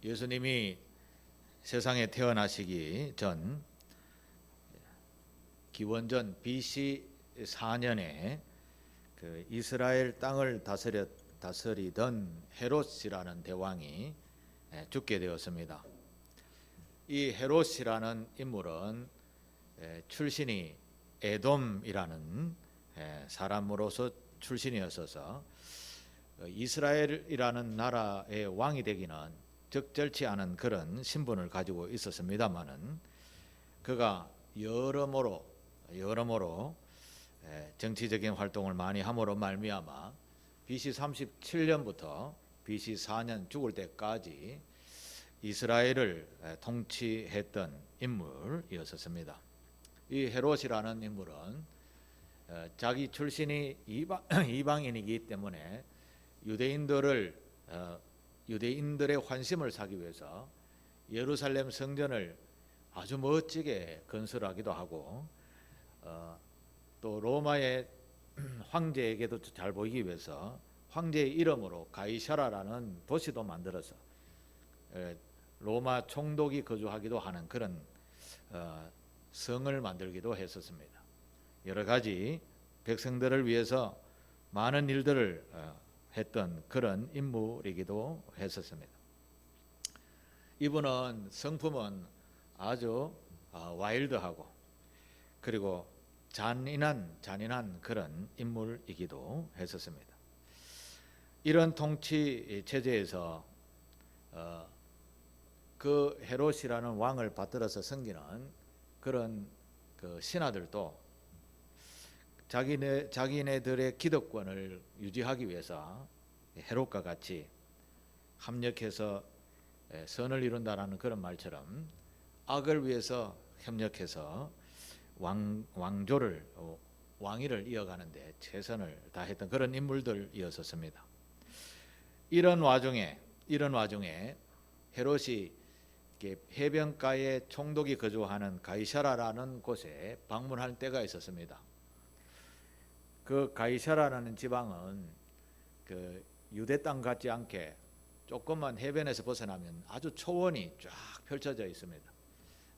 예수님이 세상에 태어나시기 전 기원전 BC 4년에 그 이스라엘 땅을 다스리던 헤롯이라는 대왕이 죽게 되었습니다. 이 헤롯이라는 인물은 출신이 에돔이라는 사람으로서 출신이었어서 이스라엘이라는 나라의 왕이 되기는 적절치 않은 그런 신분을 가지고 있었습니다마는 그가 여러모로 정치적인 활동을 많이 함으로 말미암아 BC 37년부터 BC 4년 죽을 때까지 이스라엘을 통치했던 인물이었습니다. 이 헤롯이라는 인물은 자기 출신이 이방인이기 때문에 유대인들의 환심을 사기 위해서 예루살렘 성전을 아주 멋지게 건설하기도 하고 또 로마의 황제에게도 잘 보이기 위해서 황제의 이름으로 가이사라라는 도시도 만들어서 로마 총독이 거주하기도 하는 그런 성을 만들기도 했었습니다. 여러 가지 백성들을 위해서 많은 일들을 했던 그런 인물이기도 했었습니다. 이분은 성품은 아주 와일드하고 그리고 잔인한 그런 인물이기도 했었습니다. 이런 통치 체제에서 그 헤롯이라는 왕을 받들어서 섬기는 그런 그 신하들도 자기네들의 기득권을 유지하기 위해서 헤롯과 같이 합력해서 선을 이룬다라는 그런 말처럼 악을 위해서 협력해서 왕위를 이어가는데 최선을 다했던 그런 인물들이었습니다. 이런 와중에 헤롯이 해변가에 총독이 거주하는 가이사라라는 곳에 방문할 때가 있었습니다. 그 가이사라라는 지방은 그 유대 땅 같지 않게 조금만 해변에서 벗어나면 아주 초원이 쫙 펼쳐져 있습니다.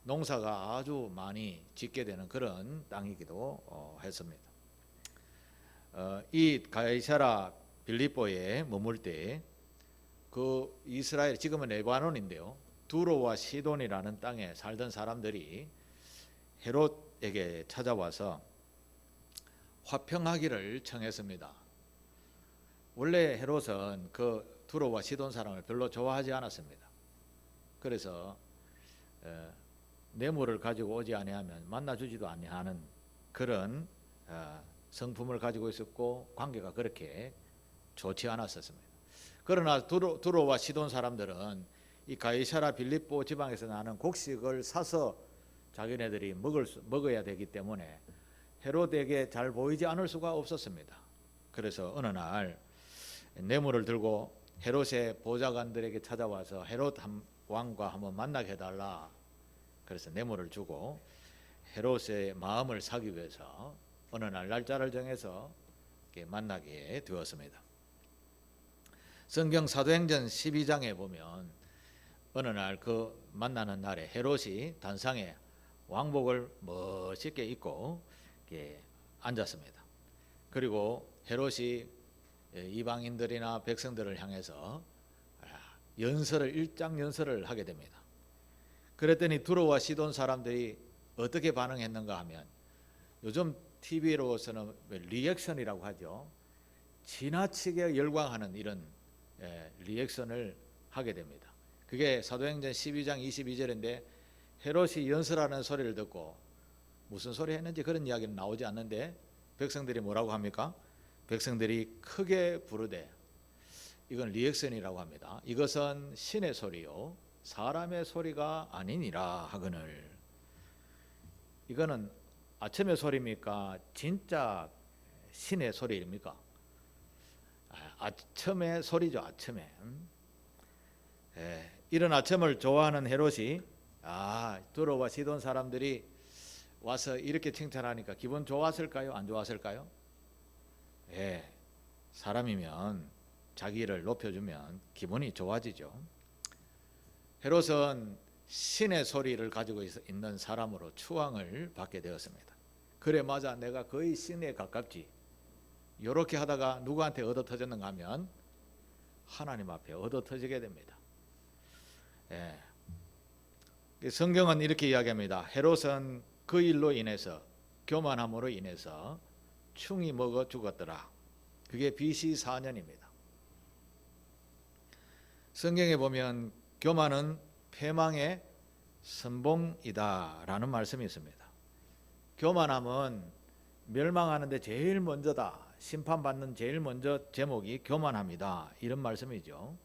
농사가 아주 많이 짓게 되는 그런 땅이기도 했습니다. 이 가이사라 빌립보에 머물 때 그 이스라엘 지금은 레바논인데요. 두로와 시돈이라는 땅에 살던 사람들이 헤롯에게 찾아와서 화평하기를 청했습니다. 원래 헤롯은 그 두로와 시돈 사람을 별로 좋아하지 않았습니다. 그래서 뇌물을 가지고 오지 아니하면 만나주지도 아니하는 그런 성품을 가지고 있었고 관계가 그렇게 좋지 않았었습니다. 그러나 두로와 시돈 사람들은 이 가이사라 빌립보 지방에서 나는 곡식을 사서 자기네들이 먹어야 되기 때문에 헤롯에게 잘 보이지 않을 수가 없었습니다. 그래서 어느 날 뇌물을 들고 헤롯의 보좌관들에게 찾아와서 헤롯 왕과 한번 만나게 해달라. 그래서 뇌물을 주고 헤롯의 마음을 사기 위해서 어느 날 날짜를 정해서 만나게 되었습니다. 성경 사도행전 12장에 보면 어느 날 그 만나는 날에 헤롯이 단상에 왕복을 멋있게 입고 앉았습니다. 그리고 헤롯이 이방인들이나 백성들을 향해서 일장 연설을 하게 됩니다. 그랬더니 두로와 시돈 사람들이 어떻게 반응했는가 하면 요즘 TV로서는 리액션이라고 하죠. 지나치게 열광하는 이런 리액션을 하게 됩니다. 그게 사도행전 12장 22절인데 헤롯이 연설하는 소리를 듣고 무슨 소리 했는지 그런 이야기는 나오지 않는데 백성들이 뭐라고 합니까? 백성들이 크게 부르되 이건 리액션이라고 합니다. 이것은 신의 소리요 사람의 소리가 아니니라 하거늘. 이거는 아첨의 소리입니까? 진짜 신의 소리입니까? 아첨의 소리죠. 아첨의. 이런 아첨을 좋아하는 헤롯이 두로와 시돈 사람들이 와서 이렇게 칭찬하니까 기분 좋았을까요? 안 좋았을까요? 사람이면 자기 일을 높여주면 기분이 좋아지죠. 헤롯은 신의 소리를 가지고 있는 사람으로 추앙을 받게 되었습니다. 그래 맞아, 내가 거의 신에 가깝지. 이렇게 하다가 누구한테 얻어 터졌는가 하면 하나님 앞에 얻어 터지게 됩니다. 예. 성경은 이렇게 이야기합니다. 헤롯은 그 일로 인해서, 교만함으로 인해서 충이 먹어 죽었더라. 그게 BC 4년입니다. 성경에 보면 교만은 패망의 선봉이다 라는 말씀이 있습니다. 교만함은 멸망하는데 제일 먼저다, 심판받는 제일 먼저 제목이 교만함이다, 이런 말씀이죠.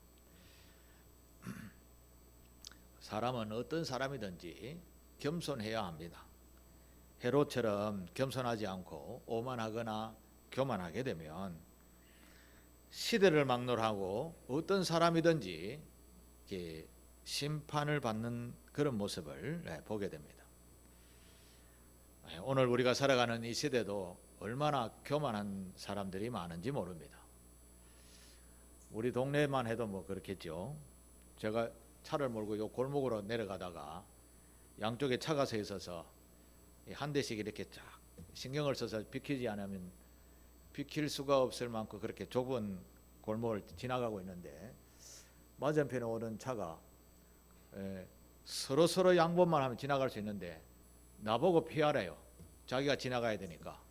사람은 어떤 사람이든지 겸손해야 합니다. 헤롯처럼 겸손하지 않고 오만하거나 교만하게 되면 시대를 막론하고 어떤 사람이든지 심판을 받는 그런 모습을 보게 됩니다. 오늘 우리가 살아가는 이 시대도 얼마나 교만한 사람들이 많은지 모릅니다. 우리 동네만 해도 뭐 그렇겠죠. 제가 차를 몰고 요 골목으로 내려가다가 양쪽에 차가 서 있어서 한 대씩 이렇게 쫙 신경을 써서 비키지 않으면 비킬 수가 없을 만큼 그렇게 좁은 골목을 지나가고 있는데, 맞은편에 오는 차가 서로 양보만 하면 지나갈 수 있는데 나보고 피하래요. 자기가 지나가야 되니까.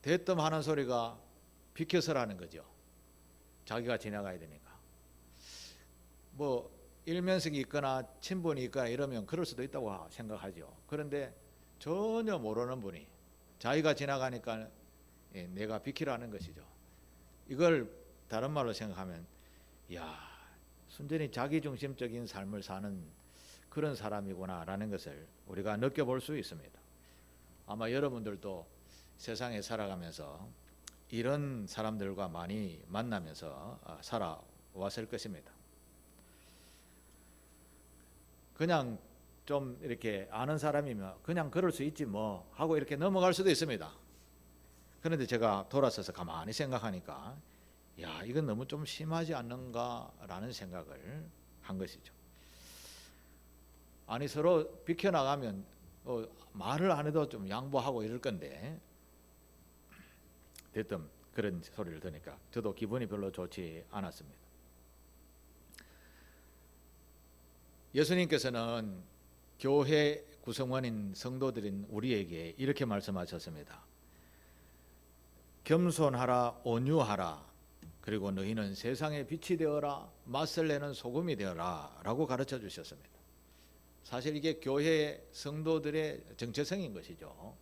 대뜸 하는 소리가 비켜서라는 거죠. 자기가 지나가야 되니까. 뭐 일면식이 있거나 친분이 있거나 이러면 그럴 수도 있다고 생각하죠. 그런데 전혀 모르는 분이 자기가 지나가니까 내가 비키라는 것이죠. 이걸 다른 말로 생각하면, 야, 순전히 자기중심적인 삶을 사는 그런 사람이구나라는 것을 우리가 느껴볼 수 있습니다. 아마 여러분들도 세상에 살아가면서 이런 사람들과 많이 만나면서 살아왔을 것입니다. 그냥 좀 이렇게 아는 사람이면 그냥 그럴 수 있지 뭐 하고 이렇게 넘어갈 수도 있습니다. 그런데 제가 돌아서서 가만히 생각하니까, 야, 이건 너무 좀 심하지 않는가라는 생각을 한 것이죠. 아니, 서로 비켜나가면 말을 안 해도 좀 양보하고 이럴 건데, 대뜸 그런 소리를 들으니까 저도 기분이 별로 좋지 않았습니다. 예수님께서는 교회 구성원인 성도들인 우리에게 이렇게 말씀하셨습니다. 겸손하라, 온유하라, 그리고 너희는 세상의 빛이 되어라, 맛을 내는 소금이 되어라 라고 가르쳐 주셨습니다. 사실 이게 교회 성도들의 정체성인 것이죠.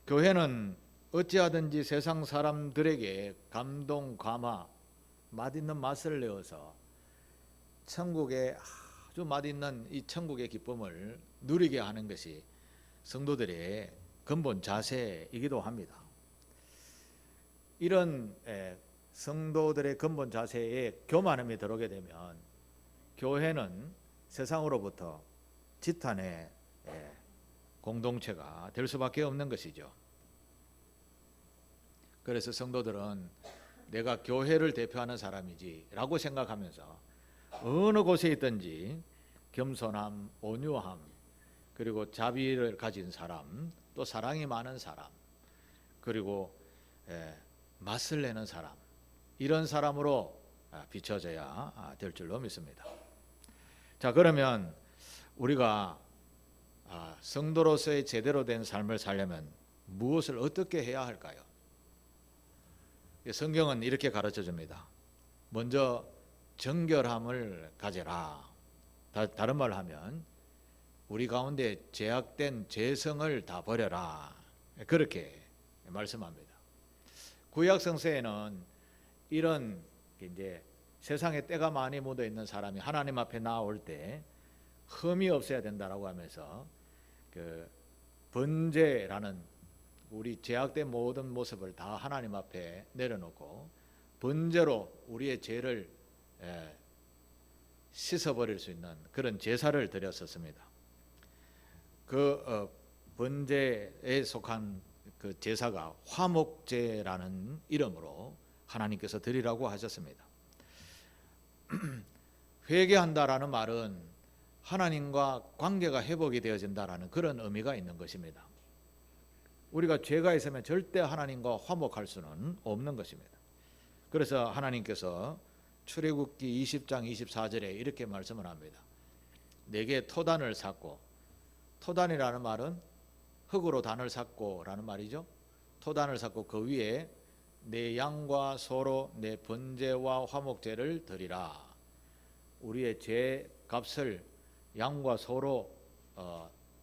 교회는 어찌하든지 세상 사람들에게 감동, 감화, 맛있는 맛을 내어서 천국의 아주 맛있는 이 천국의 기쁨을 누리게 하는 것이 성도들의 근본 자세이기도 합니다. 이런 성도들의 근본 자세에 교만함이 들어오게 되면 교회는 세상으로부터 지탄의 공동체가 될 수밖에 없는 것이죠. 그래서 성도들은 내가 교회를 대표하는 사람이지 라고 생각하면서 어느 곳에 있든지 겸손함, 온유함, 그리고 자비를 가진 사람, 또 사랑이 많은 사람, 그리고 맛을 내는 사람, 이런 사람으로 비춰져야 될 줄로 믿습니다. 자, 그러면 우리가 성도로서의 제대로 된 삶을 살려면 무엇을 어떻게 해야 할까요? 성경은 이렇게 가르쳐 줍니다. 먼저 정결함을 가져라. 다른 말로 하면 우리 가운데 죄악된 죄성을 다 버려라. 그렇게 말씀합니다. 구약 성서에는 이런 이제 세상에 때가 많이 묻어 있는 사람이 하나님 앞에 나올 때 흠이 없어야 된다라고 하면서 그 번제라는 우리 죄악된 모든 모습을 다 하나님 앞에 내려놓고 번제로 우리의 죄를 씻어버릴 수 있는 그런 제사를 드렸었습니다. 그 번제에 속한 그 제사가 화목제라는 이름으로 하나님께서 드리라고 하셨습니다. 회개한다라는 말은 하나님과 관계가 회복이 되어진다라는 그런 의미가 있는 것입니다. 우리가 죄가 있으면 절대 하나님과 화목할 수는 없는 것입니다. 그래서 하나님께서 출애굽기 20장 24절에 이렇게 말씀을 합니다. 내게 토단을 샀고, 토단이라는 말은 흙으로 단을 샀고 라는 말이죠. 토단을 샀고 그 위에 내 양과 소로 내 번제와 화목제를 드리라. 우리의 죄 값을 양과 소로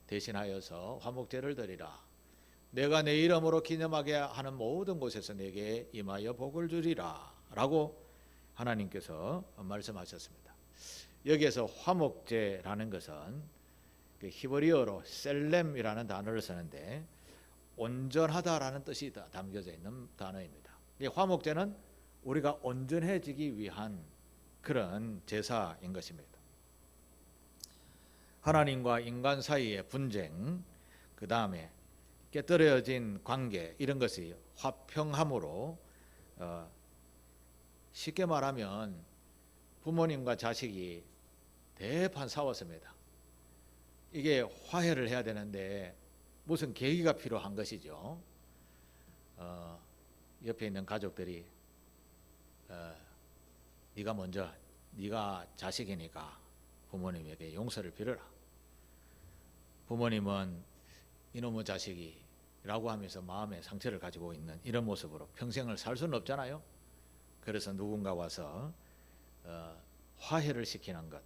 대신하여서 화목제를 드리라. 내가 내 이름으로 기념하게 하는 모든 곳에서 내게 임하여 복을 주리라 라고 하나님께서 말씀하셨습니다. 여기에서 화목제라는 것은 히브리어로 셀렘이라는 단어를 쓰는데 온전하다라는 뜻이 담겨져 있는 단어입니다. 이 화목제는 우리가 온전해지기 위한 그런 제사인 것입니다. 하나님과 인간 사이의 분쟁, 그 다음에 깨뜨려진 관계, 이런 것이 화평함으로 쉽게 말하면 부모님과 자식이 대판 싸웠습니다. 이게 화해를 해야 되는데 무슨 계기가 필요한 것이죠. 옆에 있는 가족들이 네가 먼저, 네가 자식이니까 부모님에게 용서를 빌어라. 부모님은 이놈의 자식이라고 하면서 마음에 상처를 가지고 있는 이런 모습으로 평생을 살 수는 없잖아요. 그래서 누군가 와서 화해를 시키는 것,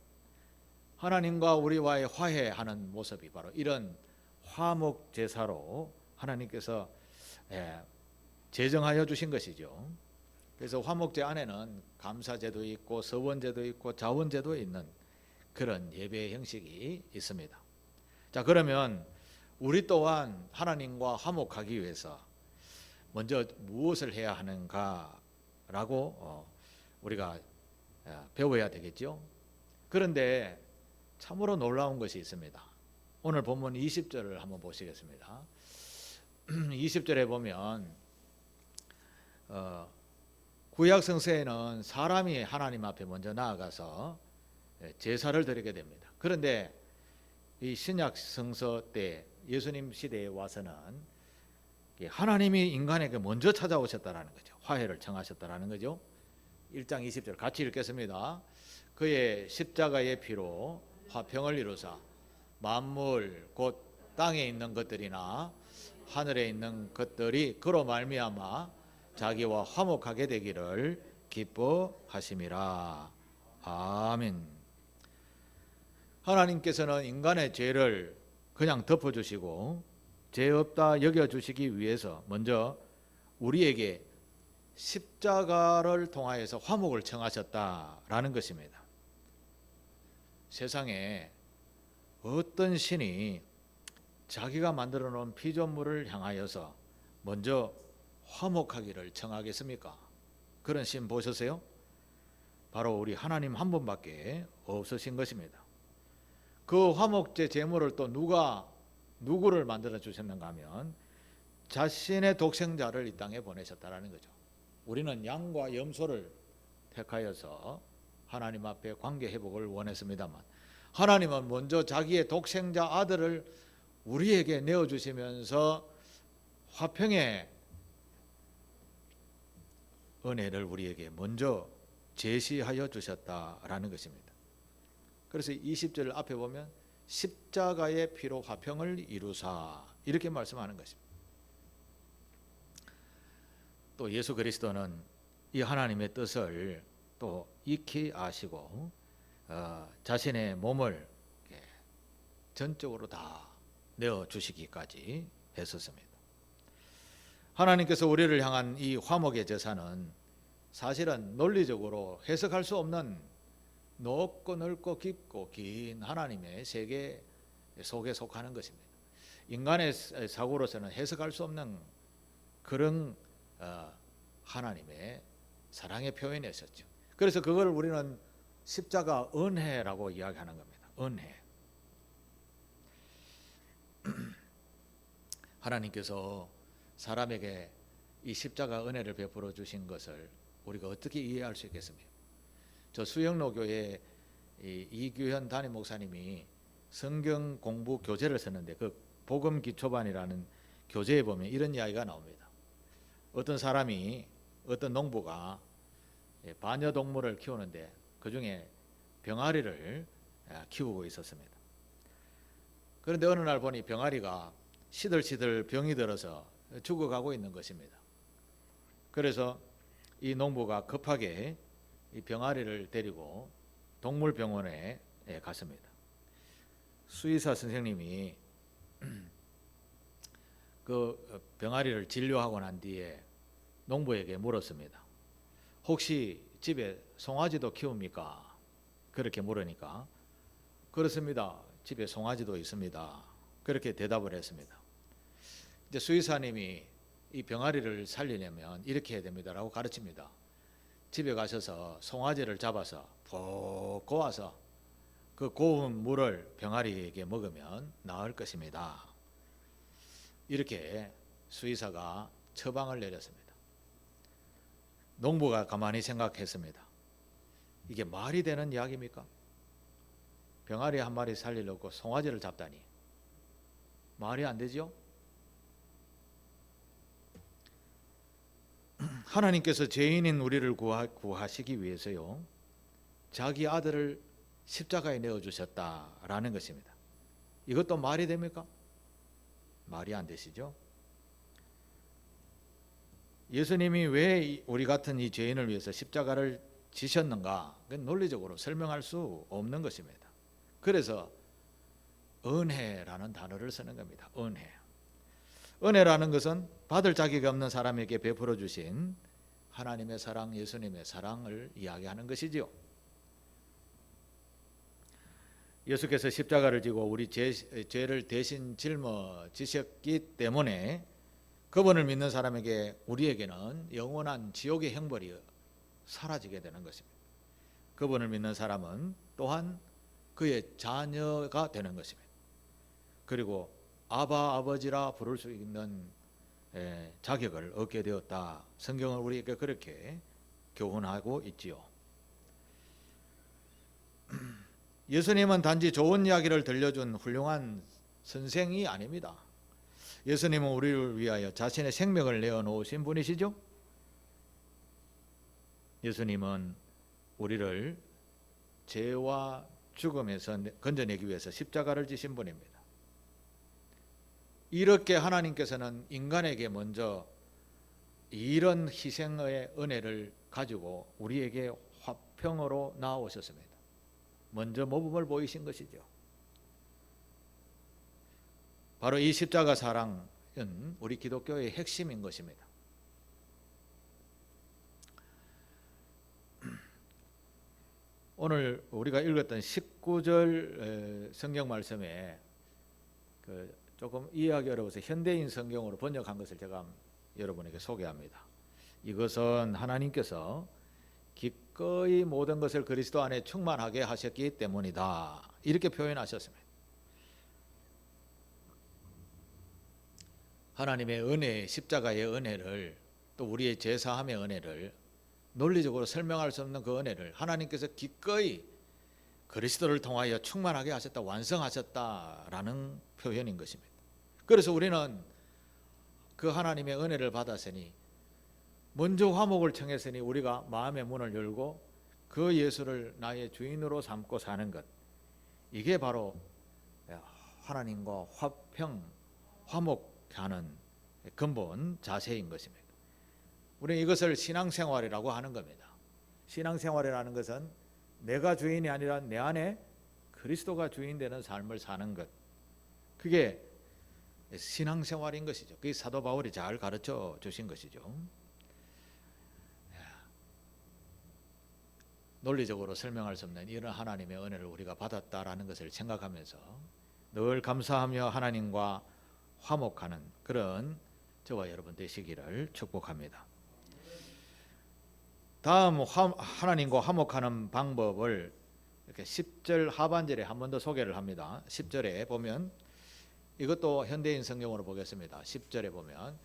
하나님과 우리와의 화해하는 모습이 바로 이런 화목 제사로 하나님께서 제정하여 주신 것이죠. 그래서 화목제 안에는 감사제도 있고 서원제도 있고 자원제도 있는 그런 예배 형식이 있습니다. 자, 그러면 우리 또한 하나님과 화목하기 위해서 먼저 무엇을 해야 하는가라고 우리가 배워야 되겠죠. 그런데 참으로 놀라운 것이 있습니다. 오늘 본문 20절을 한번 보시겠습니다. 20절에 보면 구약 성서에는 사람이 하나님 앞에 먼저 나아가서 제사를 드리게 됩니다. 그런데 이 신약 성서 때 예수님 시대에 와서는 하나님이 인간에게 먼저 찾아오셨다라는 거죠. 화해를 청하셨다라는 거죠. 1장 20절 같이 읽겠습니다. 그의 십자가의 피로 화평을 이루사 만물 곧 땅에 있는 것들이나 하늘에 있는 것들이 그로 말미암아 자기와 화목하게 되기를 기뻐하심이라. 아멘. 하나님께서는 인간의 죄를 그냥 덮어주시고 죄 없다 여겨주시기 위해서 먼저 우리에게 십자가를 통하여서 화목을 청하셨다라는 것입니다. 세상에 어떤 신이 자기가 만들어 놓은 피조물을 향하여서 먼저 화목하기를 청하겠습니까? 그런 신 보셨어요? 바로 우리 하나님 한 분밖에 없으신 것입니다. 그 화목제 제물을 또 누구를 만들어 주셨는가 하면 자신의 독생자를 이 땅에 보내셨다라는 거죠. 우리는 양과 염소를 택하여서 하나님 앞에 관계 회복을 원했습니다만 하나님은 먼저 자기의 독생자 아들을 우리에게 내어주시면서 화평의 은혜를 우리에게 먼저 제시하여 주셨다라는 것입니다. 그래서 20절 앞에 보면 십자가의 피로 화평을 이루사 이렇게 말씀하는 것입니다. 또 예수 그리스도는 이 하나님의 뜻을 또 익히 아시고 자신의 몸을 전적으로 다 내어주시기까지 했었습니다. 하나님께서 우리를 향한 이 화목의 제사는 사실은 논리적으로 해석할 수 없는 높고 넓고 깊고 긴 하나님의 세계 속에 속하는 것입니다. 인간의 사고로서는 해석할 수 없는 그런 하나님의 사랑의 표현이었죠. 그래서 그걸 우리는 십자가 은혜라고 이야기하는 겁니다. 은혜. 하나님께서 사람에게 이 십자가 은혜를 베풀어 주신 것을 우리가 어떻게 이해할 수 있겠습니까? 저 수영로 교회 이규현 담임 목사님이 성경 공부 교재를 썼는데 그 복음 기초반이라는 교재에 보면 이런 이야기가 나옵니다. 어떤 사람이 어떤 농부가 반려동물을 키우는데 그 중에 병아리를 키우고 있었습니다. 그런데 어느 날 보니 병아리가 시들시들 병이 들어서 죽어가고 있는 것입니다. 그래서 이 농부가 급하게 이 병아리를 데리고 동물병원에 갔습니다. 수의사 선생님이 그 병아리를 진료하고 난 뒤에 농부에게 물었습니다. 혹시 집에 송아지도 키웁니까? 그렇게 물으니까 그렇습니다. 집에 송아지도 있습니다. 그렇게 대답을 했습니다. 이제 수의사님이 이 병아리를 살리려면 이렇게 해야 됩니다라고 가르칩니다. 집에 가셔서 송아지를 잡아서 푹 고아서 그 고운 물을 병아리에게 먹으면 나을 것입니다. 이렇게 수의사가 처방을 내렸습니다. 농부가 가만히 생각했습니다. 이게 말이 되는 이야기입니까? 병아리 한 마리 살리려고 송아지를 잡다니 말이 안 되죠? 하나님께서 죄인인 우리를 구하시기 위해서요 자기 아들을 십자가에 내어주셨다라는 것입니다. 이것도 말이 됩니까? 말이 안 되시죠? 예수님이 왜 우리 같은 이 죄인을 위해서 십자가를 지셨는가? 그건 논리적으로 설명할 수 없는 것입니다. 그래서 은혜라는 단어를 쓰는 겁니다. 은혜. 은혜라는 것은 받을 자격이 없는 사람에게 베풀어 주신 하나님의 사랑, 예수님의 사랑을 이야기하는 것이지요. 예수께서 십자가를 지고 우리 죄를 대신 짊어지셨기 때문에 그분을 믿는 사람에게 우리에게는 영원한 지옥의 형벌이 사라지게 되는 것입니다. 그분을 믿는 사람은 또한 그의 자녀가 되는 것입니다. 그리고 아바 아버지라 부를 수 있는 자격을 얻게 되었다. 성경은 우리에게 그렇게 교훈하고 있지요. 예수님은 단지 좋은 이야기를 들려준 훌륭한 선생이 아닙니다. 예수님은 우리를 위하여 자신의 생명을 내어놓으신 분이시죠. 예수님은 우리를 죄와 죽음에서 건져내기 위해서 십자가를 지신 분입니다. 이렇게 하나님께서는 인간에게 먼저 이런 희생의 은혜를 가지고 우리에게 화평으로 나아오셨습니다. 먼저 모범을 보이신 것이죠. 바로 이 십자가 사랑은 우리 기독교의 핵심인 것입니다. 오늘 우리가 읽었던 19절 성경 말씀에 조금 이해하기 어려워서 현대인 성경으로 번역한 것을 제가 여러분에게 소개합니다. 이것은 하나님께서 기꺼이 모든 것을 그리스도 안에 충만하게 하셨기 때문이다. 이렇게 표현하셨습니다. 하나님의 은혜, 십자가의 은혜를 또 우리의 제사함의 은혜를 논리적으로 설명할 수 없는 그 은혜를 하나님께서 기꺼이 그리스도를 통하여 충만하게 하셨다, 완성하셨다라는 표현인 것입니다. 그래서 우리는 그 하나님의 은혜를 받았으니 먼저 화목을 청했으니 우리가 마음의 문을 열고 그 예수를 나의 주인으로 삼고 사는 것, 이게 바로 하나님과 화목하는 근본 자세인 것입니다. 우리는 이것을 신앙생활이라고 하는 겁니다. 신앙생활이라는 것은 내가 주인이 아니라 내 안에 그리스도가 주인 되는 삶을 사는 것, 그게 신앙생활인 것이죠. 그게 사도 바울이 잘 가르쳐 주신 것이죠. 논리적으로 설명할 수 없는 이런 하나님의 은혜를 우리가 받았다라는 것을 생각하면서 늘 감사하며 하나님과 화목하는 그런 저와 여러분 되시기를 축복합니다. 다음 하나님과 화목하는 방법을 이렇게 10절 하반절에 한 번 더 소개를 합니다. 10절에 보면, 이것도 현대인 성경으로 보겠습니다. 10절에 보면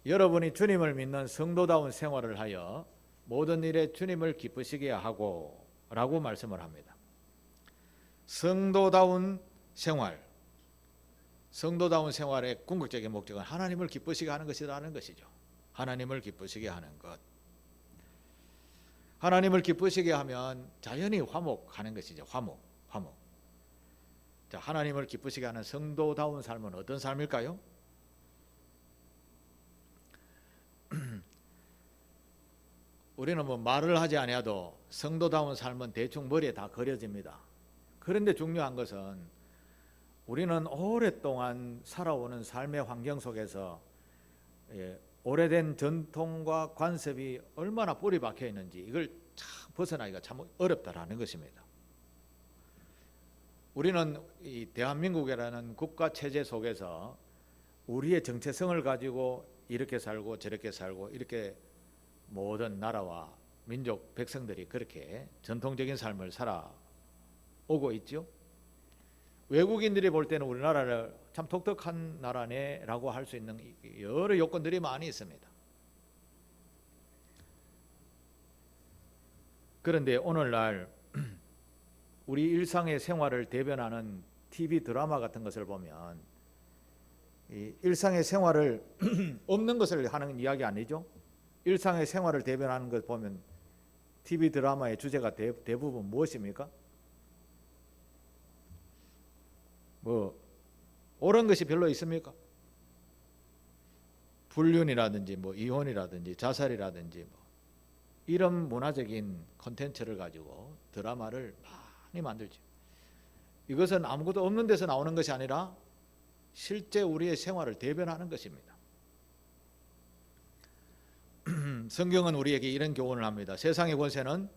여러분이 주님을 믿는 성도다운 생활을 하여 모든 일에 주님을 기쁘시게 하고, 라고 말씀을 합니다. 성도다운 생활, 성도다운 생활의 궁극적인 목적은 하나님을 기쁘시게 하는 것이라는 것이죠. 하나님을 기쁘시게 하는 것. 하나님을 기쁘시게 하면 자연히 화목하는 것이죠. 화목. 자, 하나님을 기쁘시게 하는 성도다운 삶은 어떤 삶일까요? 우리는 뭐 말을 하지 아니어도 성도다운 삶은 대충 머리에 다 그려집니다. 그런데 중요한 것은 우리는 오랫동안 살아오는 삶의 환경 속에서 오래된 전통과 관습이 얼마나 뿌리 박혀 있는지 이걸 참 벗어나기가 참 어렵다라는 것입니다. 우리는 이 대한민국이라는 국가 체제 속에서 우리의 정체성을 가지고 이렇게 살고 저렇게 살고 이렇게 모든 나라와 민족 백성들이 그렇게 전통적인 삶을 살아오고 있죠. 외국인들이 볼 때는 우리나라를 참 독특한 나라네라고 할 수 있는 여러 요건들이 많이 있습니다. 그런데 오늘날 우리 일상의 생활을 대변하는 TV 드라마 같은 것을 보면 이 일상의 생활을 없는 것을 하는 이야기 아니죠. 일상의 생활을 대변하는 것 보면 TV 드라마의 주제가 대부분 무엇입니까? 뭐 옳은 것이 별로 있습니까? 불륜이라든지 뭐 이혼이라든지 자살이라든지 뭐 이런 문화적인 콘텐츠를 가지고 드라마를 많이 만들죠. 이것은 아무것도 없는 데서 나오는 것이 아니라 실제 우리의 생활을 대변하는 것입니다. 성경은 우리에게 이런 교훈을 합니다. 세상의 권세는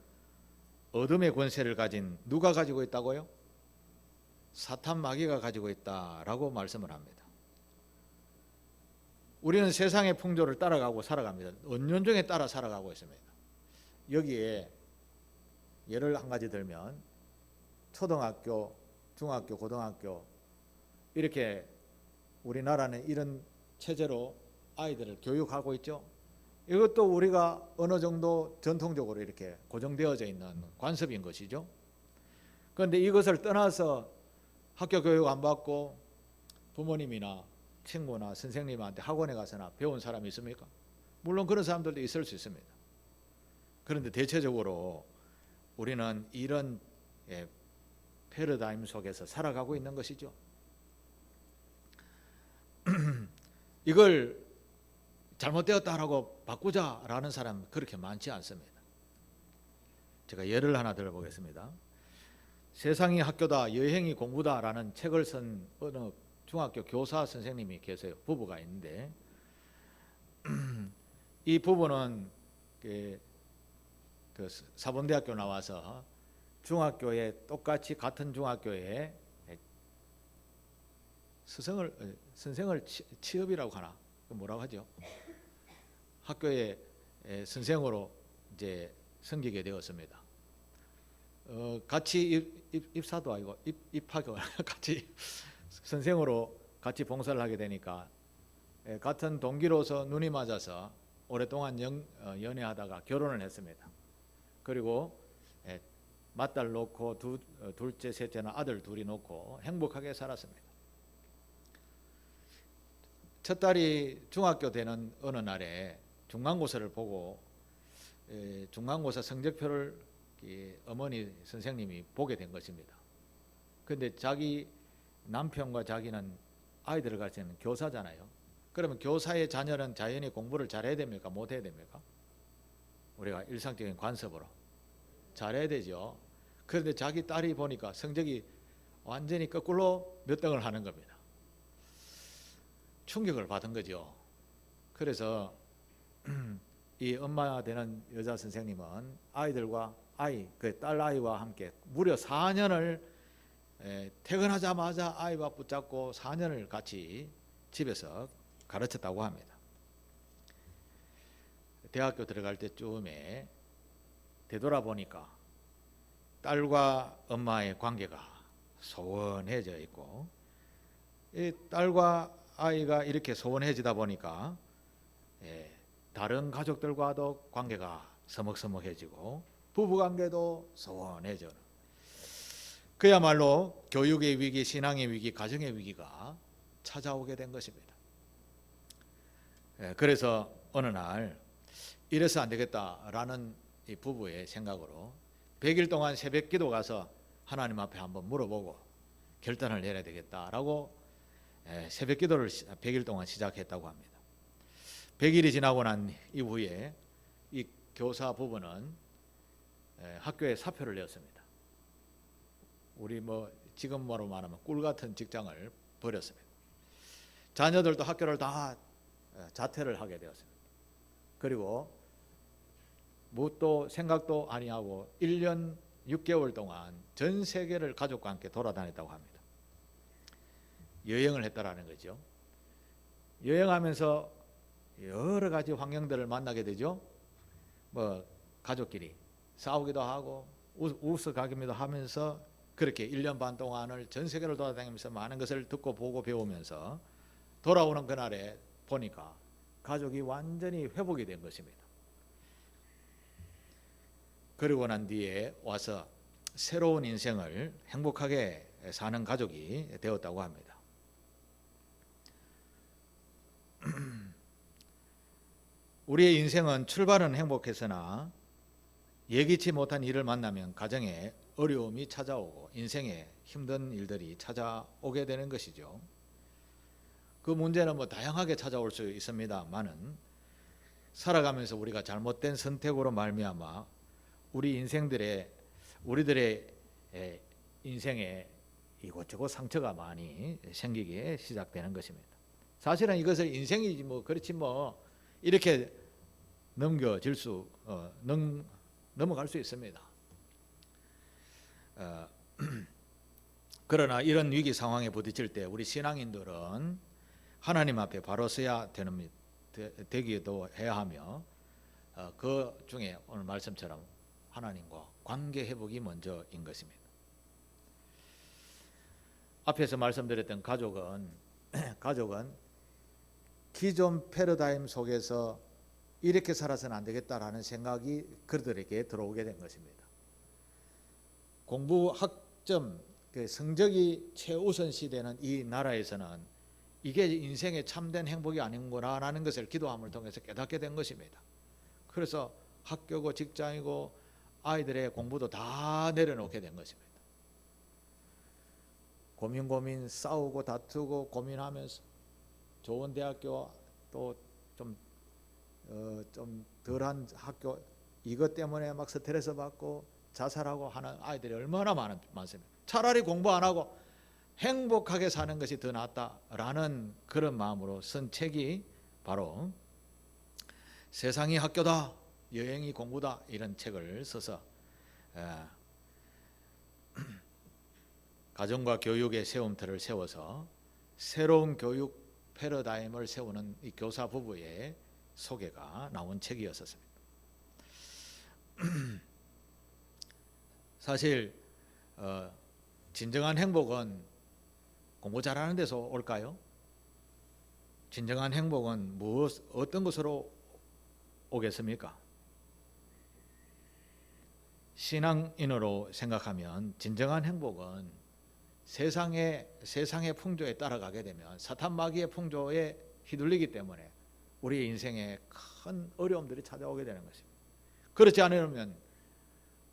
어둠의 권세를 가진 누가 가지고 있다고요? 사탄 마귀가 가지고 있다라고 말씀을 합니다. 우리는 세상의 풍조를 따라가고 살아갑니다. 은연중에 따라 살아가고 있습니다. 여기에 예를 한 가지 들면 초등학교, 중학교, 고등학교 이렇게 우리나라는 이런 체제로 아이들을 교육하고 있죠. 이것도 우리가 어느 정도 전통적으로 이렇게 고정되어져 있는 관습인 것이죠. 그런데 이것을 떠나서 학교 교육 안 받고 부모님이나 친구나 선생님한테 학원에 가서나 배운 사람이 있습니까? 물론 그런 사람들도 있을 수 있습니다. 그런데 대체적으로 우리는 이런 패러다임 속에서 살아가고 있는 것이죠. 이걸 잘못되었다라고 바꾸자라는 사람은 그렇게 많지 않습니다. 제가 예를 하나 들어보겠습니다. 세상이 학교다, 여행이 공부다라는 책을 쓴 어느 중학교 교사 선생님이 계세요. 부부가 있는데 이 부부는 그 사범대학교 나와서 중학교에 똑같이 같은 중학교에 선생을 취업이라고 하나 뭐라고 하죠? 학교에 선생으로 이제 섬기게 되었습니다. 같이 입사도 아니고 입학을 같이 선생으로 같이 봉사를 하게 되니까 같은 동기로서 눈이 맞아서 오랫동안 연애하다가 결혼을 했습니다. 그리고 맏딸 놓고 둘째, 셋째는 아들 둘이 놓고 행복하게 살았습니다. 첫 딸이 중학교 되는 어느 날에 중간고사를 보고 중간고사 성적표를 어머니 선생님이 보게 된 것입니다. 그런데 자기 남편과 자기는 아이들을 가르치는 교사잖아요. 그러면 교사의 자녀는 자연히 공부를 잘해야 됩니까? 못해야 됩니까? 우리가 일상적인 관습으로 잘해야 되죠. 그런데 자기 딸이 보니까 성적이 완전히 거꾸로 몇 등을 하는 겁니다. 충격을 받은 거죠. 그래서 이 엄마 되는 여자 선생님은 아이들과 그 딸 아이와 함께 무려 4년을 퇴근하자마자 아이와 붙잡고 4년을 같이 집에서 가르쳤다고 합니다. 대학교 들어갈 때쯤에 되돌아보니까 딸과 엄마의 관계가 소원해져 있고, 이 딸과 아이가 이렇게 소원해지다 보니까 다른 가족들과도 관계가 서먹서먹해지고 부부관계도 소원해져는, 그야말로 교육의 위기, 신앙의 위기, 가정의 위기가 찾아오게 된 것입니다. 그래서 어느 날 이래서 안 되겠다라는 이 부부의 생각으로 100일 동안 새벽 기도 가서 하나님 앞에 한번 물어보고 결단을 내려야 되겠다라고 새벽 기도를 100일 동안 시작했다고 합니다. 100일이 지나고 난 이후에 이 교사 부부는 학교에 사표를 냈습니다. 우리 지금으로 말하면 꿀 같은 직장을 버렸습니다. 자녀들도 학교를 다 자퇴를 하게 되었습니다. 그리고 뭣도 생각도 아니하고 1년 6개월 동안 전 세계를 가족과 함께 돌아다녔다고 합니다. 여행을 했다라는 거죠. 여행하면서 여러 가지 환경들을 만나게 되죠. 가족끼리 싸우기도 하고 웃어가기도 하면서 그렇게 1년 반 동안을 전 세계를 돌아다니면서 많은 것을 듣고 보고 배우면서 돌아오는 그날에 보니까 가족이 완전히 회복이 된 것입니다. 그리고 난 뒤에 와서 새로운 인생을 행복하게 사는 가족이 되었다고 합니다. 우리의 인생은 출발은 행복했으나 예기치 못한 일을 만나면 가정에 어려움이 찾아오고 인생에 힘든 일들이 찾아오게 되는 것이죠. 그 문제는 다양하게 찾아올 수 있습니다만은 살아가면서 우리가 잘못된 선택으로 말미암아 우리들의 인생에 이곳저곳 상처가 많이 생기게 시작되는 것입니다. 사실은 이것을 인생이지 그렇지 이렇게 넘어갈 수 있습니다. 그러나 이런 위기 상황에 부딪힐 때 우리 신앙인들은 하나님 앞에 바로 서야 되기도 해야 하며 그 중에 오늘 말씀처럼 하나님과 관계 회복이 먼저인 것입니다. 앞에서 말씀드렸던 가족은 기존 패러다임 속에서 이렇게 살아서는 안 되겠다라는 생각이 그들에게 들어오게 된 것입니다. 공부 학점, 성적이 최우선시되는 이 나라에서는 이게 인생의 참된 행복이 아닌구나라는 것을 기도함을 통해서 깨닫게 된 것입니다. 그래서 학교고 직장이고 아이들의 공부도 다 내려놓게 된 것입니다. 고민 싸우고 다투고 고민하면서 좋은 대학교 또 좀 덜한 학교 이것 때문에 막 스트레스 받고 자살하고 하는 아이들이 얼마나 많습니다. 차라리 공부 안 하고 행복하게 사는 것이 더 낫다라는 그런 마음으로 쓴 책이 바로 세상이 학교다, 여행이 공부다 이런 책을 써서 가정과 교육의 세움터를 세워서 새로운 교육 패러다임을 세우는 이 교사 부부의 소개가 나온 책이었습니다. 사실 진정한 행복은 공부 잘하는 데서 올까요? 진정한 행복은 어떤 것으로 오겠습니까? 신앙인으로 생각하면 진정한 행복은 세상의 풍조에 따라가게 되면 사탄 마귀의 풍조에 휘둘리기 때문에 우리의 인생에 큰 어려움들이 찾아오게 되는 것입니다. 그렇지 않으면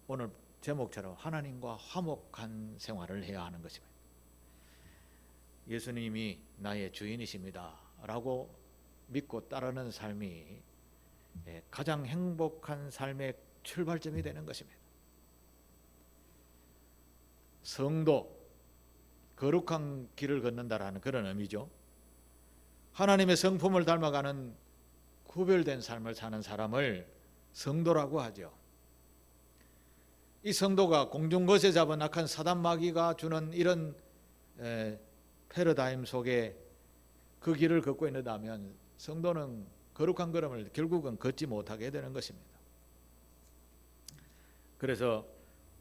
오늘 제목처럼 하나님과 화목한 생활을 해야 하는 것입니다. 예수님이 나의 주인이십니다 라고 믿고 따르는 삶이 가장 행복한 삶의 출발점이 되는 것입니다. 성도, 거룩한 길을 걷는다라는 그런 의미죠. 하나님의 성품을 닮아가는 구별된 삶을 사는 사람을 성도라고 하죠. 이 성도가 공중것에 잡은 악한 사단 마귀가 주는 이런 패러다임 속에 그 길을 걷고 있는다면 성도는 거룩한 걸음을 결국은 걷지 못하게 되는 것입니다. 그래서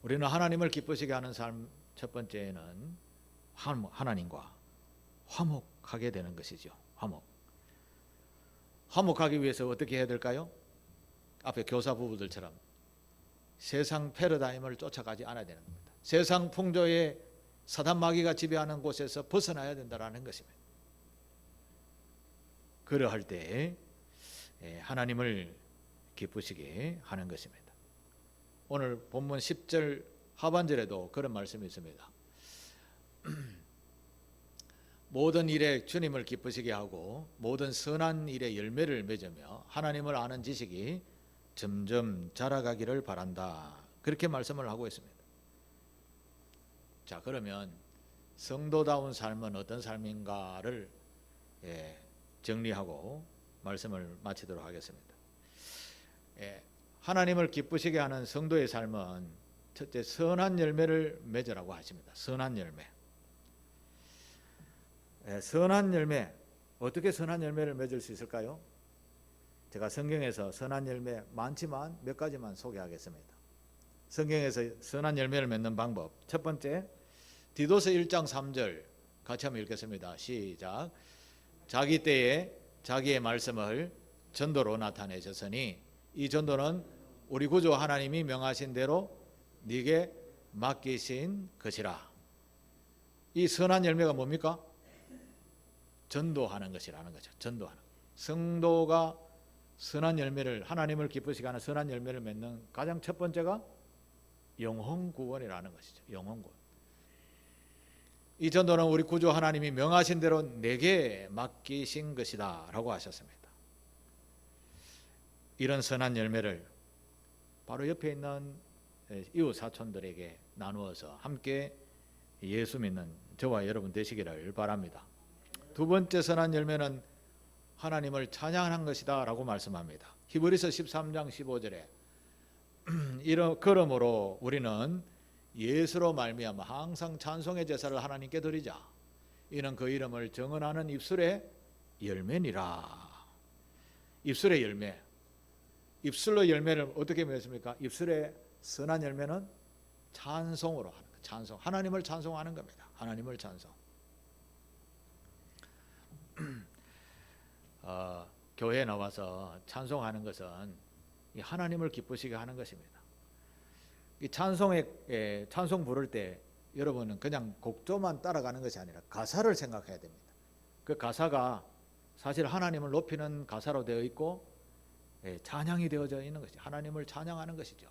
우리는 하나님을 기쁘시게 하는 삶 첫 번째는 하나님과 화목하게 되는 것이죠. 화목하기 위해서 어떻게 해야 될까요? 앞에 교사 부부들처럼 세상 패러다임을 쫓아가지 않아야 되는 겁니다. 세상 풍조의 사단 마귀가 지배하는 곳에서 벗어나야 된다는 것입니다. 그러할 때 하나님을 기쁘시게 하는 것입니다. 오늘 본문 10절 하반절에도 그런 말씀이 있습니다. 모든 일에 주님을 기쁘시게 하고 모든 선한 일에 열매를 맺으며 하나님을 아는 지식이 점점 자라가기를 바란다. 그렇게 말씀을 하고 있습니다. 자, 그러면 성도다운 삶은 어떤 삶인가를 정리하고 말씀을 마치도록 하겠습니다. 하나님을 기쁘시게 하는 성도의 삶은 첫째 선한 열매를 맺으라고 하십니다. 선한 열매. 선한 열매, 어떻게 선한 열매를 맺을 수 있을까요? 제가 성경에서 선한 열매 많지만 몇 가지만 소개하겠습니다. 성경에서 선한 열매를 맺는 방법, 첫 번째 디도서 1장 3절 같이 한번 읽겠습니다. 시작. 자기 때에 자기의 말씀을 전도로 나타내셨으니 이 전도는 우리 구주 하나님이 명하신 대로 네게 맡기신 것이라. 이 선한 열매가 뭡니까? 전도하는 것이라는 거죠. 전도하는. 성도가 선한 열매를, 하나님을 기쁘시게 하는 선한 열매를 맺는 가장 첫 번째가 영혼 구원이라는 것이죠. 영혼 구원. 이 전도는 우리 구주 하나님이 명하신 대로 내게 맡기신 것이다 라고 하셨습니다. 이런 선한 열매를 바로 옆에 있는 이웃 사촌들에게 나누어서 함께 예수 믿는 저와 여러분 되시기를 바랍니다. 두 번째 선한 열매는 하나님을 찬양하는 것이다 라고 말씀합니다. 히브리서 13장 15절에 그러므로 우리는 예수로 말미암아 항상 찬송의 제사를 하나님께 드리자. 이는 그 이름을 정언하는 입술의 열매니라. 입술의 열매. 입술로 열매를 어떻게 맺습니까? 입술의 선한 열매는 찬송으로 하는 거예요. 찬송. 하나님을 찬송하는 겁니다. 하나님을 찬송. 교회에 나와서 찬송하는 것은 하나님을 기쁘시게 하는 것입니다. 이 찬송 부를 때 여러분은 그냥 곡조만 따라가는 것이 아니라 가사를 생각해야 됩니다. 그 가사가 사실 하나님을 높이는 가사로 되어 있고 찬양이 되어져 있는 것이 하나님을 찬양하는 것이죠.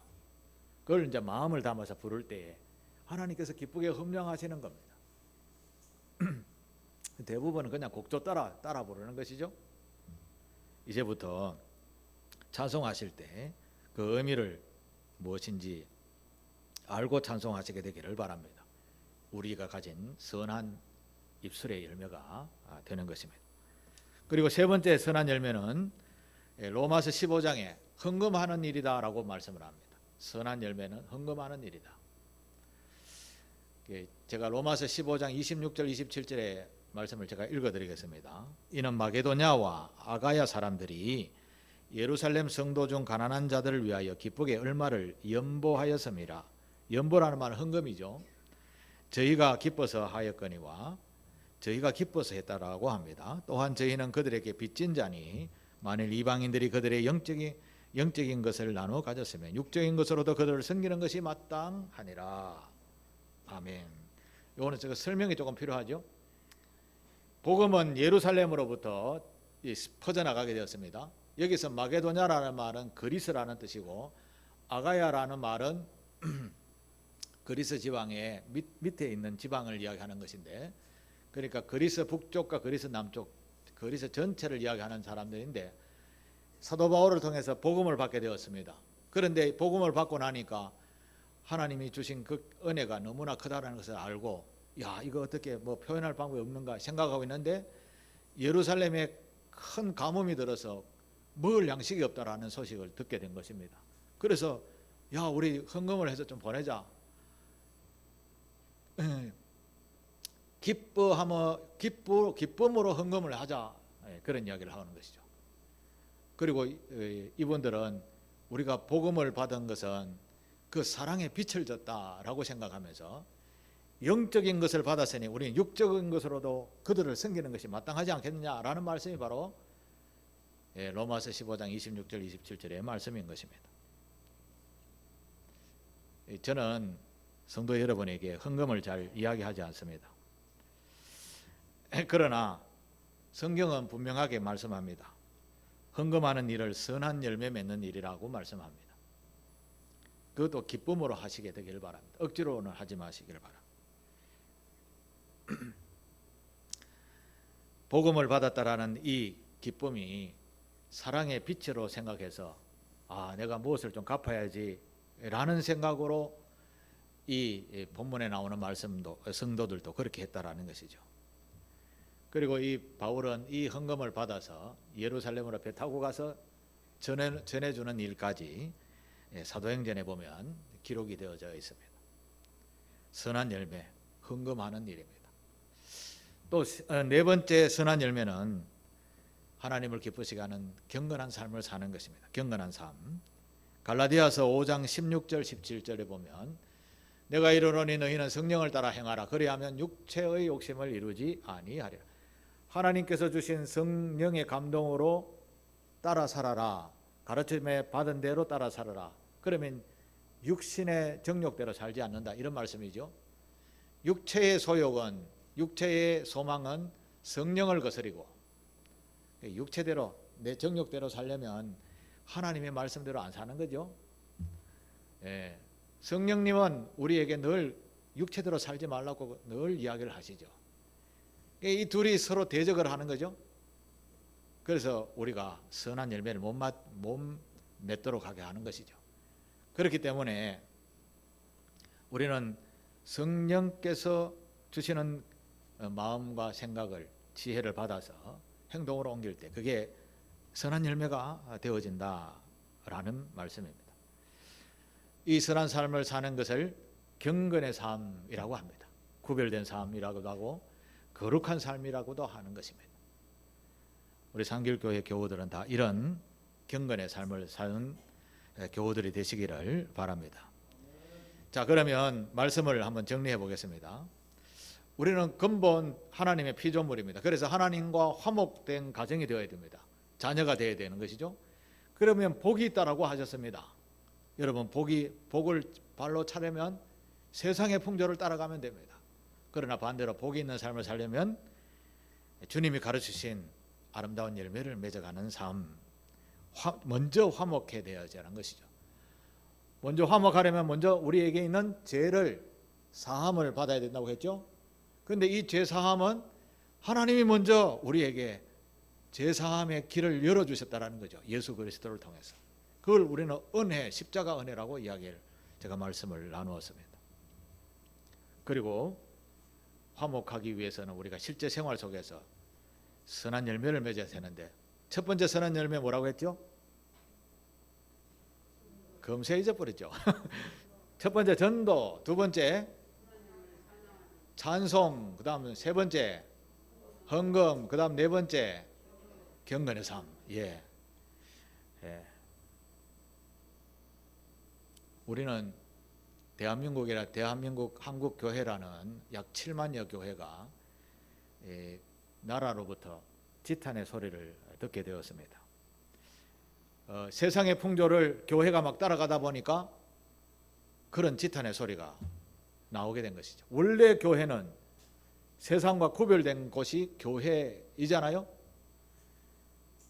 그걸 이제 마음을 담아서 부를 때에 하나님께서 기쁘게 흠령하시는 겁니다. 대부분은 그냥 곡조 따라 부르는 것이죠. 이제부터 찬송하실 때 그 의미를 무엇인지 알고 찬송하시게 되기를 바랍니다. 우리가 가진 선한 입술의 열매가 되는 것입니다. 그리고 세 번째 선한 열매는 로마서 15장에 헌금하는 일이다 라고 말씀을 합니다. 선한 열매는 헌금하는 일이다. 제가 로마서 15장 26절 27절의 말씀을 제가 읽어드리겠습니다. 이는 마게도냐와 아가야 사람들이 예루살렘 성도 중 가난한 자들을 위하여 기쁘게 얼마를 연보하였음이라. 연보라는 말은 헌금이죠. 저희가 기뻐서 하였거니와 저희가 기뻐서 했다라고 합니다. 또한 저희는 그들에게 빚진 자니 만일 이방인들이 그들의 영적인 것을 나누어 가졌으면 육적인 것으로도 그들을 섬기는 것이 마땅하니라. 아멘. 이거는 제가 설명이 조금 필요하죠. 복음은 예루살렘으로부터 퍼져나가게 되었습니다. 여기서 마게도냐라는 말은 그리스라는 뜻이고 아가야라는 말은 그리스 지방의 밑에 있는 지방을 이야기하는 것인데, 그러니까 그리스 북쪽과 그리스 남쪽, 그리스 전체를 이야기하는 사람들인데 사도 바울을 통해서 복음을 받게 되었습니다. 그런데 복음을 받고 나니까 하나님이 주신 그 은혜가 너무나 크다라는 것을 알고, 야, 이거 어떻게 뭐 표현할 방법이 없는가 생각하고 있는데 예루살렘에 큰 가뭄이 들어서 먹을 양식이 없다라는 소식을 듣게 된 것입니다. 그래서 야, 우리 헌금을 해서 좀 보내자. 기쁨으로 헌금을 하자. 그런 이야기를 하는 것이죠. 그리고 이분들은 우리가 복음을 받은 것은 그 사랑의 빛을 졌다라고 생각하면서 영적인 것을 받았으니 우리는 육적인 것으로도 그들을 섬기는 것이 마땅하지 않겠느냐라는 말씀이 바로 로마서 15장 26절 27절의 말씀인 것입니다. 저는 성도 여러분에게 헌금을 잘 이야기하지 않습니다. 그러나 성경은 분명하게 말씀합니다. 헌금하는 일을 선한 열매 맺는 일이라고 말씀합니다. 그것도 기쁨으로 하시게 되길 바랍니다. 억지로는 하지 마시길 바랍니다. 복음을 받았다라는 이 기쁨이 사랑의 빛으로 생각해서 내가 무엇을 좀 갚아야지 라는 생각으로 이 본문에 나오는 말씀도 성도들도 그렇게 했다라는 것이죠. 그리고 이 바울은 이 헌금을 받아서 예루살렘으로 배 타고 가서 전해주는 일까지 사도행전에 보면 기록이 되어져 있습니다. 선한 열매, 헌금하는 일입니다. 또 네 번째 선한 열매는 하나님을 기쁘시게 하는 경건한 삶을 사는 것입니다. 경건한 삶. 갈라디아서 5장 16절 17절에 보면 내가 이르노니 너희는 성령을 따라 행하라. 그리하면 육체의 욕심을 이루지 아니하리라. 하나님께서 주신 성령의 감동으로 따라 살아라. 가르침에 받은 대로 따라 살아라. 그러면 육신의 정욕대로 살지 않는다. 이런 말씀이죠. 육체의 소욕은, 육체의 소망은 성령을 거스리고 육체대로 내 정욕대로 살려면 하나님의 말씀대로 안 사는 거죠. 성령님은 우리에게 늘 육체대로 살지 말라고 늘 이야기를 하시죠. 이 둘이 서로 대적을 하는 거죠. 그래서 우리가 선한 열매를 못 맺도록 하게 하는 것이죠. 그렇기 때문에 우리는 성령께서 주시는 마음과 생각을, 지혜를 받아서 행동으로 옮길 때 그게 선한 열매가 되어진다라는 말씀입니다. 이 선한 삶을 사는 것을 경건의 삶이라고 합니다. 구별된 삶이라고도 하고 거룩한 삶이라고도 하는 것입니다. 우리 상길교회 교우들은 다 이런 경건의 삶을 사는 교우들이 되시기를 바랍니다. 자, 그러면 말씀을 한번 정리해 보겠습니다. 우리는 근본 하나님의 피조물입니다. 그래서 하나님과 화목된 가정이 되어야 됩니다. 자녀가 되어야 되는 것이죠. 그러면 복이 있다라고 하셨습니다. 여러분, 복을 발로 차려면 세상의 풍조를 따라가면 됩니다. 그러나 반대로 복이 있는 삶을 살려면 주님이 가르치신 아름다운 열매를 맺어가는 삶, 먼저 화목해야 되는 것이죠. 먼저 화목하려면 먼저 우리에게 있는 죄를 사함을 받아야 된다고 했죠. 그런데 이 죄 사함은 하나님이 먼저 우리에게 죄 사함의 길을 열어주셨다라는 거죠. 예수 그리스도를 통해서. 그걸 우리는 은혜, 십자가 은혜라고 제가 말씀을 나누었습니다. 그리고 화목하기 위해서는 우리가 실제 생활 속에서 선한 열매를 맺어야 되는데, 첫 번째 선한 열매 뭐라고 했죠? 금세 잊어버렸죠. 첫 번째 전도, 두 번째 찬송, 그 다음 세 번째 헌금, 그 다음 네 번째 경건의 삶. 우리는 대한민국 한국교회라는 약 7만여 교회가 나라로부터 지탄의 소리를 듣게 되었습니다. 세상의 풍조를 교회가 막 따라가다 보니까 그런 지탄의 소리가 나오게 된 것이죠. 원래 교회는 세상과 구별된 곳이 교회이잖아요.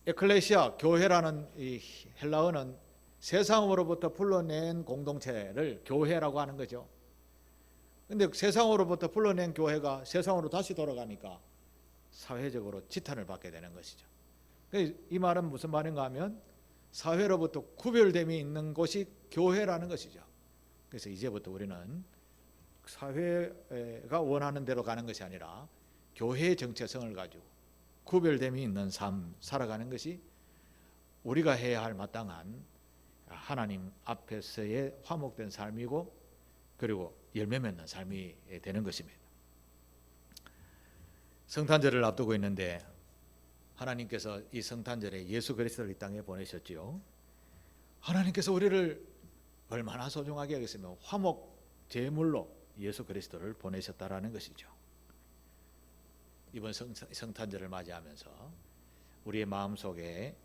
에클레시아, 교회라는 이 헬라어는 세상으로부터 불러낸 공동체를 교회라고 하는 거죠. 그런데 세상으로부터 불러낸 교회가 세상으로 다시 돌아가니까 사회적으로 지탄을 받게 되는 것이죠. 이 말은 무슨 말인가 하면 사회로부터 구별됨이 있는 곳이 교회라는 것이죠. 그래서 이제부터 우리는 사회가 원하는 대로 가는 것이 아니라 교회의 정체성을 가지고 구별됨이 있는 삶 살아가는 것이 우리가 해야 할 마땅한 하나님 앞에서의 화목된 삶이고, 그리고 열매 맺는 삶이 되는 것입니다. 성탄절을 앞두고 있는데 하나님께서 이 성탄절에 예수 그리스도를 이 땅에 보내셨지요. 하나님께서 우리를 얼마나 소중하게 여기시며 화목 제물로 예수 그리스도를 보내셨다라는 것이죠. 이번 성탄절을 맞이하면서 우리의 마음속에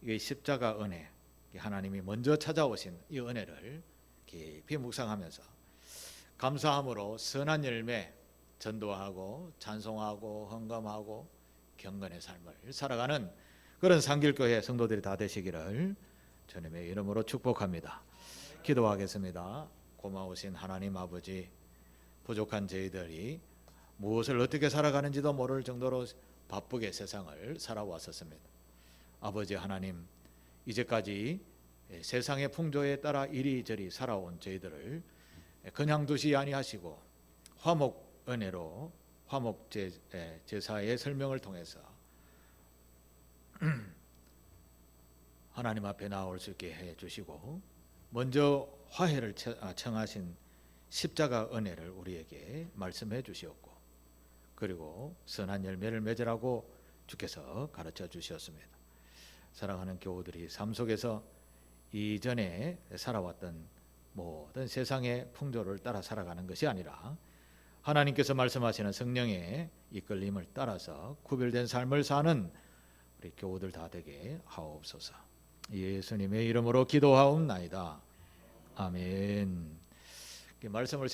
이 십자가 은혜, 하나님이 먼저 찾아오신 이 은혜를 깊이 묵상하면서 감사함으로 선한 열매, 전도하고 찬송하고 헌금하고 경건의 삶을 살아가는 그런 상길교회 성도들이 다 되시기를 주님의 이름으로 축복합니다. 기도하겠습니다. 고마우신 하나님 아버지, 부족한 저희들이 무엇을 어떻게 살아가는지도 모를 정도로 바쁘게 세상을 살아왔었습니다. 아버지 하나님, 이제까지 세상의 풍조에 따라 이리저리 살아온 저희들을 그냥 두시 아니하시고 화목 은혜로 화목 제사의 설명을 통해서 하나님 앞에 나올 수 있게 해 주시고, 먼저 화해를 청하신 십자가 은혜를 우리에게 말씀해 주시었고, 그리고 선한 열매를 맺으라고 주께서 가르쳐 주셨습니다. 사랑하는 교우들이 삶 속에서 이전에 살아왔던 모든 세상의 풍조를 따라 살아가는 것이 아니라 하나님께서 말씀하시는 성령의 이끌림을 따라서 구별된 삶을 사는 우리 교우들 다 되게 하옵소서. 예수님의 이름으로 기도하옵나이다. 아멘. 말씀을